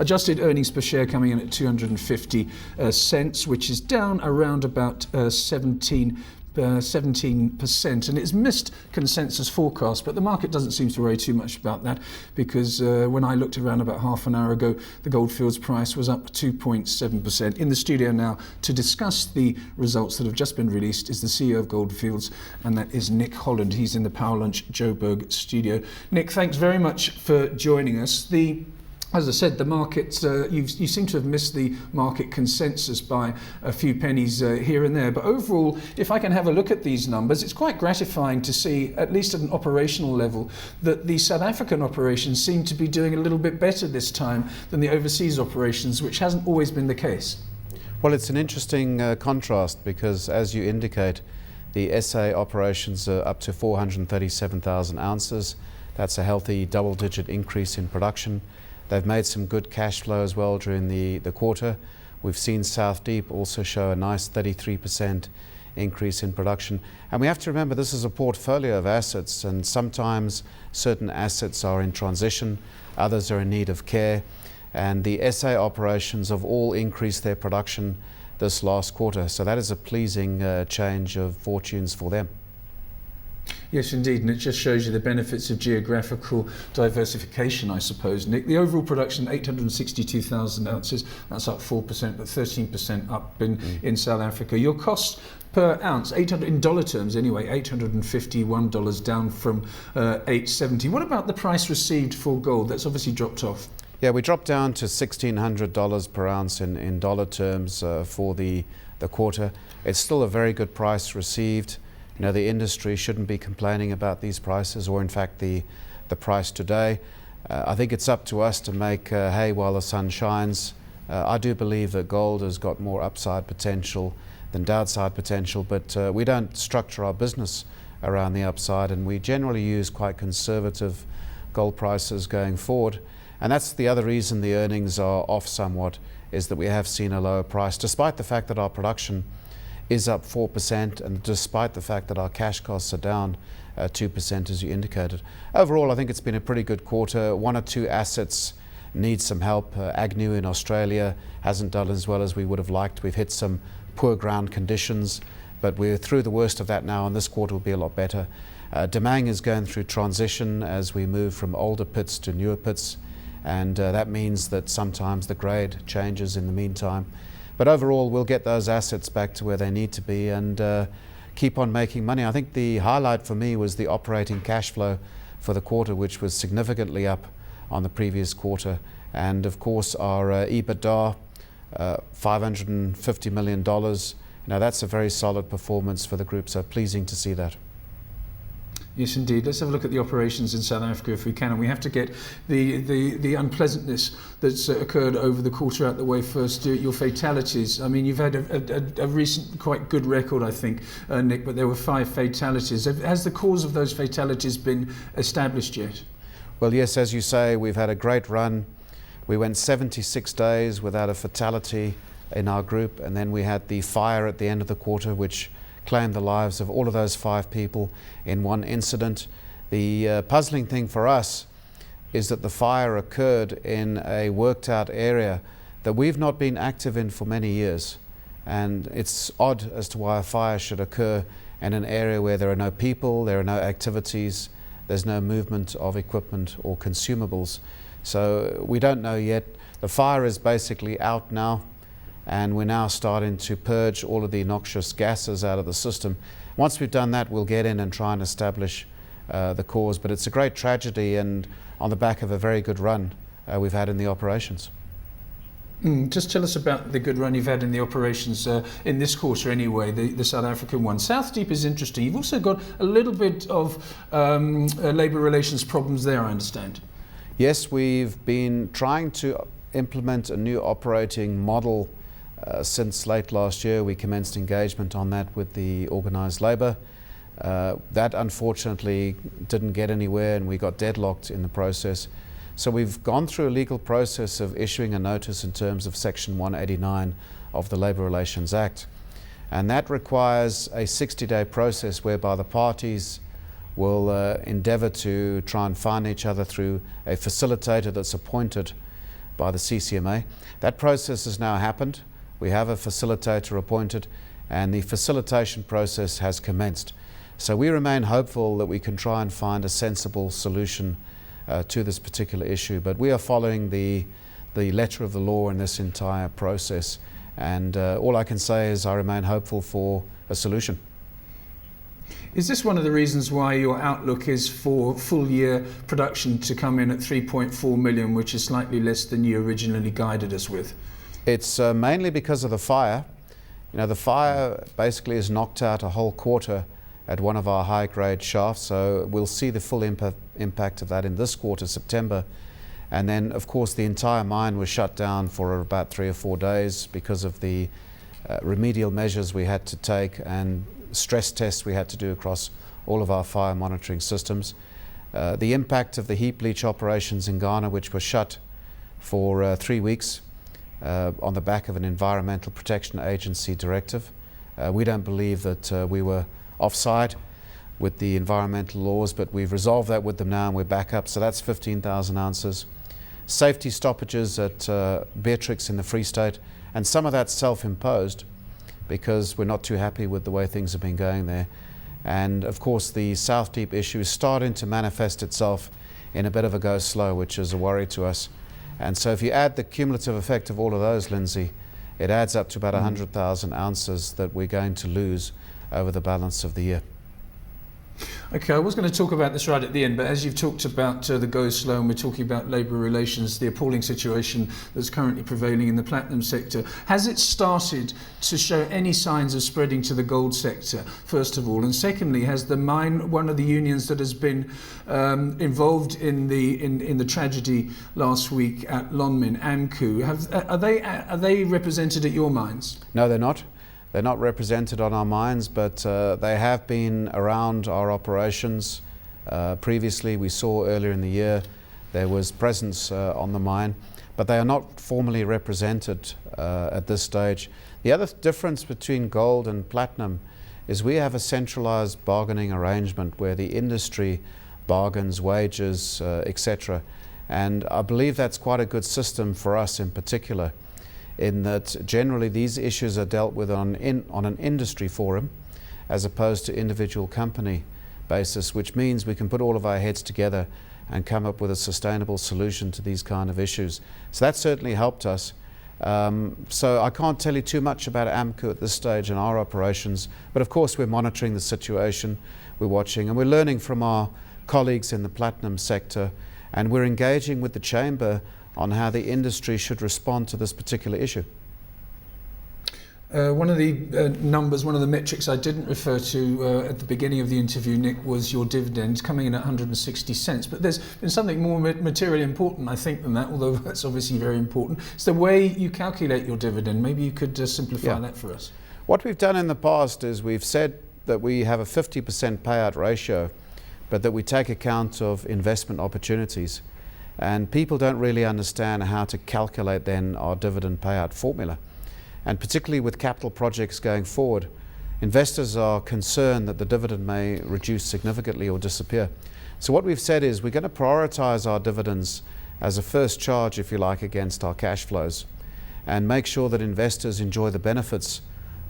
Adjusted earnings per share coming in at 250 cents, which is down around about 17%, and it's missed consensus forecast, but the market doesn't seem to worry too much about that, because when I looked around about half an hour ago, the Goldfields price was up 2.7%. In the studio now to discuss the results that have just been released is the CEO of Goldfields, and that is Nick Holland. He's in the Power Lunch Joburg studio. Nick, thanks very much for joining us. As I said, the market, you seem to have missed the market consensus by a few pennies here and there. But overall, if I can have a look at these numbers, it's quite gratifying to see, at least at an operational level, that the South African operations seem to be doing a little bit better this time than the overseas operations, which hasn't always been the case. Well, it's an interesting contrast, because as you indicate, the SA operations are up to 437,000 ounces. That's a healthy double-digit increase in production. They've made some good cash flow as well during the quarter. We've seen South Deep also show a nice 33% increase in production. And we have to remember, this is a portfolio of assets, and sometimes certain assets are in transition, others are in need of care. And the SA operations have all increased their production this last quarter. So that is a pleasing change of fortunes for them. Yes, indeed, and it just shows you the benefits of geographical diversification, I suppose, Nick. The overall production, 862,000 ounces, that's up 4%, but 13% up in South Africa. Your cost per ounce, in dollar terms anyway, $851, down from $870. What about the price received for gold? That's obviously dropped off. Yeah, we dropped down to $1,600 per ounce in dollar terms for the quarter. It's still a very good price received. You know, the industry shouldn't be complaining about these prices, or in fact the price today. I think it's up to us to make hay while the sun shines. I do believe that gold has got more upside potential than downside potential, but we don't structure our business around the upside, and we generally use quite conservative gold prices going forward. And that's the other reason the earnings are off somewhat, is that we have seen a lower price, despite the fact that our production is up 4%, and despite the fact that our cash costs are down 2%, as you indicated. Overall, I think it's been a pretty good quarter. One or two assets need some help. Agnew in Australia hasn't done as well as we would have liked. We've hit some poor ground conditions, but we're through the worst of that now, and this quarter will be a lot better. Damang is going through transition as we move from older pits to newer pits, and that means that sometimes the grade changes in the meantime. But overall, we'll get those assets back to where they need to be and keep on making money. I think the highlight for me was the operating cash flow for the quarter, which was significantly up on the previous quarter. And of course, our EBITDA, $550 million. Now that's a very solid performance for the group, so pleasing to see that. Yes, indeed. Let's have a look at the operations in South Africa if we can, and we have to get the unpleasantness that's occurred over the quarter out the way first. Your fatalities. I mean, you've had a recent quite good record, I think, Nick, but there were 5 fatalities. Has the cause of those fatalities been established yet? Well, yes, as you say, we've had a great run. We went 76 days without a fatality in our group, and then we had the fire at the end of the quarter, which claimed the lives of all of those 5 people in one incident. The puzzling thing for us is that the fire occurred in a worked out area that we've not been active in for many years. And it's odd as to why a fire should occur in an area where there are no people, there are no activities, there's no movement of equipment or consumables. So we don't know yet. The fire is basically out now, and we're now starting to purge all of the noxious gases out of the system. Once we've done that, we'll get in and try and establish the cause. But it's a great tragedy, and on the back of a very good run we've had in the operations. Just tell us about the good run you've had in the operations in this quarter anyway, the South African one. South Deep is interesting. You've also got a little bit of labour relations problems there, I understand. Yes, we've been trying to implement a new operating model since late last year. We commenced engagement on that with the organised labour. That unfortunately didn't get anywhere, and we got deadlocked in the process. So we've gone through a legal process of issuing a notice in terms of Section 189 of the Labour Relations Act. And that requires a 60-day process whereby the parties will endeavour to try and find each other through a facilitator that's appointed by the CCMA. That process has now happened. We have a facilitator appointed, and the facilitation process has commenced. So we remain hopeful that we can try and find a sensible solution to this particular issue. But we are following the letter of the law in this entire process. And all I can say is I remain hopeful for a solution. Is this one of the reasons why your outlook is for full year production to come in at 3.4 million, which is slightly less than you originally guided us with? It's mainly because of the fire. You know, the fire basically has knocked out a whole quarter at one of our high-grade shafts, so we'll see the full impact of that in this quarter, September. And then, of course, the entire mine was shut down for about 3 or 4 days because of the remedial measures we had to take and stress tests we had to do across all of our fire monitoring systems. The impact of the heap leach operations in Ghana, which were shut for 3 weeks on the back of an Environmental Protection Agency directive. We don't believe that we were offside with the environmental laws, but we've resolved that with them now and we're back up. So that's 15,000 ounces. Safety stoppages at Beatrix in the Free State, and some of that's self-imposed because we're not too happy with the way things have been going there. And of course the South Deep issue is starting to manifest itself in a bit of a go slow, which is a worry to us. And so if you add the cumulative effect of all of those, Lindsay, it adds up to about 100,000 ounces that we're going to lose over the balance of the year. Okay, I was going to talk about this right at the end, but as you've talked about the go slow and we're talking about labour relations, the appalling situation that's currently prevailing in the platinum sector, has it started to show any signs of spreading to the gold sector, first of all? And secondly, has the mine, one of the unions that has been involved in the tragedy last week at Lonmin, AMCU, are they represented at your mines? No, they're not. They're not represented on our mines, but they have been around our operations. Previously, we saw earlier in the year, there was presence on the mine, but they are not formally represented at this stage. The other difference between gold and platinum is we have a centralized bargaining arrangement where the industry bargains wages, etc. And I believe that's quite a good system for us in particular, in that generally these issues are dealt with on an industry forum as opposed to individual company basis, which means we can put all of our heads together and come up with a sustainable solution to these kind of issues. So that certainly helped us. So I can't tell you too much about AMCU at this stage in our operations, but of course we're monitoring the situation, we're watching, and we're learning from our colleagues in the platinum sector, and we're engaging with the chamber on how the industry should respond to this particular issue. One of the numbers, one of the metrics I didn't refer to at the beginning of the interview, Nick, was your dividend coming in at 160 cents. But there's been something more materially important, I think, than that, although that's obviously very important. It's the way you calculate your dividend. Maybe you could simplify that for us. What we've done in the past is we've said that we have a 50% payout ratio, but that we take account of investment opportunities. And people don't really understand how to calculate then our dividend payout formula. And particularly with capital projects going forward, investors are concerned that the dividend may reduce significantly or disappear. So what we've said is we're going to prioritize our dividends as a first charge, if you like, against our cash flows, and make sure that investors enjoy the benefits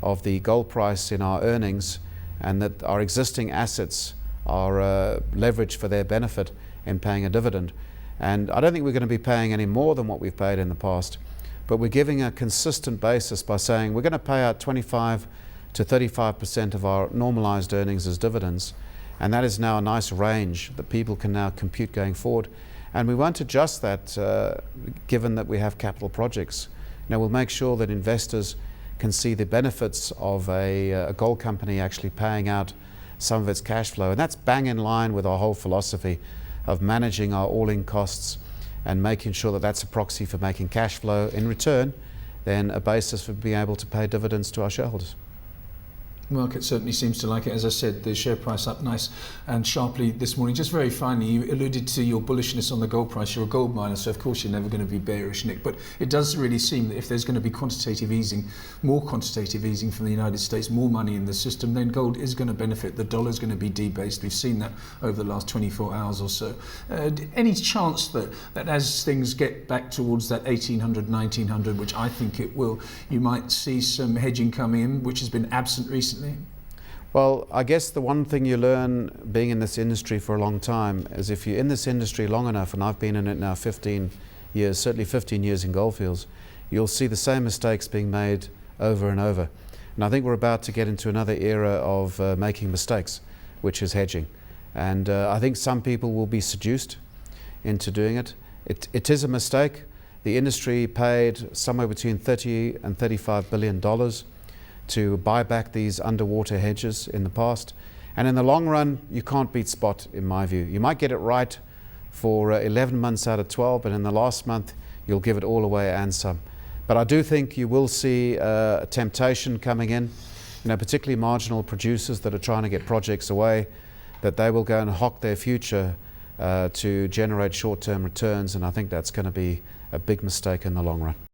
of the gold price in our earnings, and that our existing assets are leveraged for their benefit in paying a dividend. And I don't think we're going to be paying any more than what we've paid in the past, but we're giving a consistent basis by saying we're going to pay out 25 to 35% of our normalized earnings as dividends. And that is now a nice range that people can now compute going forward. And we won't adjust that given that we have capital projects. Now we'll make sure that investors can see the benefits of a gold company actually paying out some of its cash flow. And that's bang in line with our whole philosophy of managing our all-in costs and making sure that that's a proxy for making cash flow in return, then a basis for being able to pay dividends to our shareholders. The market certainly seems to like it. As I said, the share price up nice and sharply this morning. Just very finally, you alluded to your bullishness on the gold price. You're a gold miner, so of course you're never going to be bearish, Nick. But it does really seem that if there's going to be quantitative easing, more quantitative easing from the United States, more money in the system, then gold is going to benefit. The dollar is going to be debased. We've seen that over the last 24 hours or so. Any chance that as things get back towards that 1800, 1900, which I think it will, you might see some hedging coming in, which has been absent recently? Well, I guess the one thing you learn being in this industry for a long time is if you're in this industry long enough, and I've been in it now 15 years, certainly 15 years in goldfields, you'll see the same mistakes being made over and over. And I think we're about to get into another era of making mistakes, which is hedging. And I think some people will be seduced into doing it. It is a mistake. The industry paid somewhere between $30 and $35 billion to buy back these underwater hedges in the past. And in the long run, you can't beat spot, in my view. You might get it right for 11 months out of 12, but in the last month, you'll give it all away and some. But I do think you will see a temptation coming in, particularly marginal producers that are trying to get projects away, that they will go and hock their future to generate short-term returns, and I think that's going to be a big mistake in the long run.